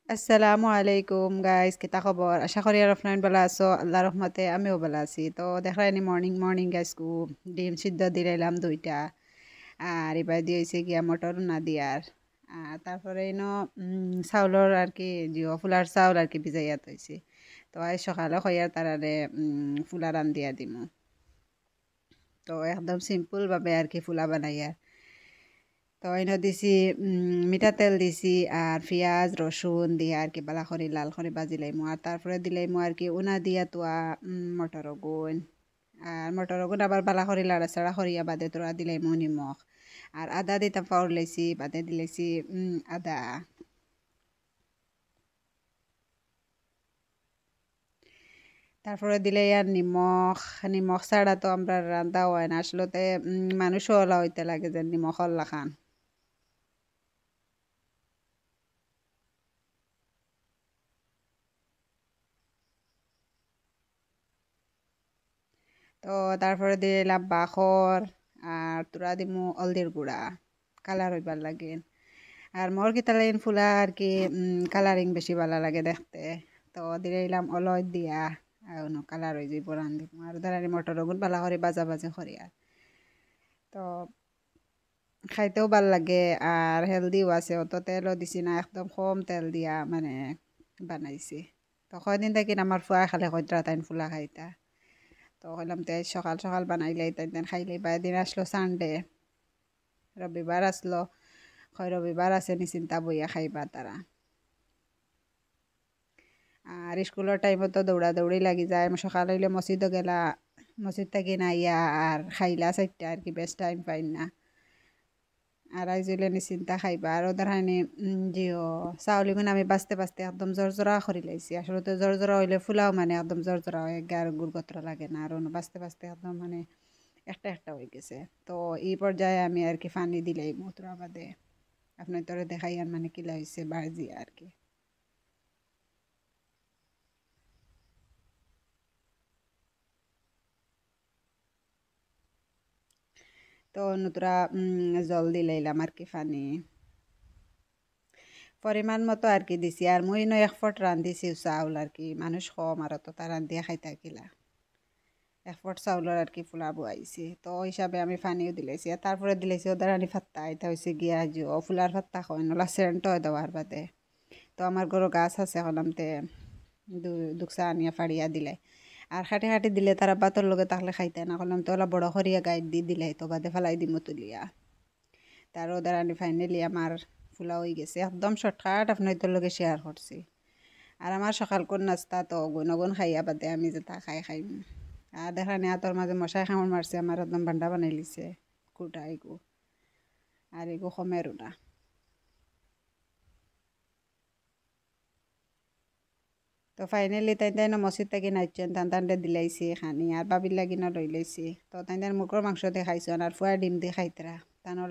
আসসালামু আলাইকুম গাইস, কিতা খবর? আশা করি আর অফলাইন ভালো আছো। আল্লাহ রহমতে আমিও ভালো আছি। তো দেখাইনি মর্নিং মর্নিং গাইস কু ডিম সিদ্ধ দিলাম দুইটা। আর এবার দিয়েছে গিয়া মটর না দিয়ার। আর তারপরে চাউলর আর কি জিও ফুলার চাউল আর কি ভিজাইয়া থৈছি। তো আজ সকালে খয়ার তারারে ফুলা রান্ধিয়া দিমু। তো একদম সিম্পল ভাবে আর কি ফুলা বানাইয়া। তো এনে দিছি মিঠা তেল দিছি আর পেঁয়াজ রসুন দিয়ে আর কি বালা করে লাল করে বাজি লাইমু আর তারপরে দিলাইমু আর কি উনা দিয়া তোয়া মটর গুণ আর মটর গুণ আবার বালা করে লাড়াচাড়া করিয়া বাদে তোরা দিলাইমু নিমখ আর আদা দিতাম পাউর লাইছি বাদে দিলাইছি আদা। তারপরে দিলে আর নিমখ নিমখ ছাড়া তো আমরা রান্না হয় না আসলে মানুষও ওলা হইতে লাগে যে নিমখ হল্লা খান। তো তারপরে দিলাম বাখর আর তোরা দিমু হলদির গুঁড়া কালার হইবার লাগে। আর মোর কিতা লাগিন ফুলা আর কি কালারিং বেশি ভালো লাগে দেখতে। তো দিলাম অলয় দিয়া আর কালার হয়ে যাইব রান্ধি আর দাঁড়ানি মটর গুণ ভালো করে বাজা বাজা করি আর তো খাইতেও ভাল লাগে আর হেলদিও আছে, অত তেলও দিছি না, একদম কম তেল দিয়া মানে বানাইছি। তো কয়দিন থাকি আমার ফুয়া খালে কইতরা তাইন ফুলা খাইতা। তো কইলাম তে সকাল সকাল বানাইলাই তাই খাইলাই বা এদিন আসলো সানডে, রবিবার আসলো, হয় রবিবার আছে নি চিন্তা বইয়া খাইবা তারা। আর স্কুলের টাইমত তো দৌড়া দৌড়ি লাগি যায়, সকাল হইলে মসজিদও গেলা, মসজিদ থাকি না ইয়া আর খাইলা চারটা আর কি বেশ টাইম পাই না। আর আইজলে নি চিন্তা খাইবা আর ওদের হানি জিও চাউলিগুন আমি বাঁচতে বাঁচতে একদম জরজরা করি লাইছি। আসলে তো জরজরা হইলে ফুলাও মানে একদম জরজরা হয়ে গার গুড়গত্র লাগে না আর বাঁচতে বাঁচতে একদম মানে একটা একটা হয়ে গেছে। তো এই পর্যায়ে আমি আর কি পানি দিলাই মতরা বাদে আপনার তোরে দেখাই আর মানে কিলা হয়েছে বাজি আর কি। তো নতুরা জল দিলাইলাম আর কি পানি পরিমাণ মতো আর কি দিছি। আর মুই এক ফট রান্ধিছি চাউল আর কি মানুষ কম আর তো তার রান্ধিয়া খাইতা কিলা এক ফট চাউলের আর কি ফুলা বয়াইছি। তো ওই হিসাবে আমি পানিও দিলাইছি আর তারপরে দিলাইছি ওদের আনি ফাত্তা, এটা হয়েছে গিয়া ও ফুলার ফাত্তা হয় নলা সেন্ট হয় দেওয়ার বাদে। তো আমার গরু গাছ আছে হলামতে দুকসা আনিয়া ফাড়িয়া দিলে আর খাটি খাটি দিলে তারা বাতর লগে তাহলে খাইতে না, হলাম তো ওলা বড় করিয়া গাইড দি দিলে তো বাদে ফেলাই দিমু তুলিয়া। তার ওদের আনি ফাইনালি আমার ফুলা হয়ে গেছে একদম শর্টকাট আপনার তোর লগে শেয়ার করছি। আর আমার সকাল কোন নাস্তা তো গুণ গুণ খাইয়া বাদে আমি যেটা খাইম। আর দেখা নেই তোর মাঝে মশাই খামড় মারছে আমার একদম বান্ডা বানাই লিছে কুটা এগু আর এগু কমেরও না। তো ফাইনালি তাই তাই মসজিদ থাকি নাচছেন টান টানটে দিলাইছি খানি আর বাবির লাগিনা লই লাইছি। তো তাই মুখর মাংস দিয়ে খাইছো আর ফুয়া ডিম দিয়ে খাইতরা তানোর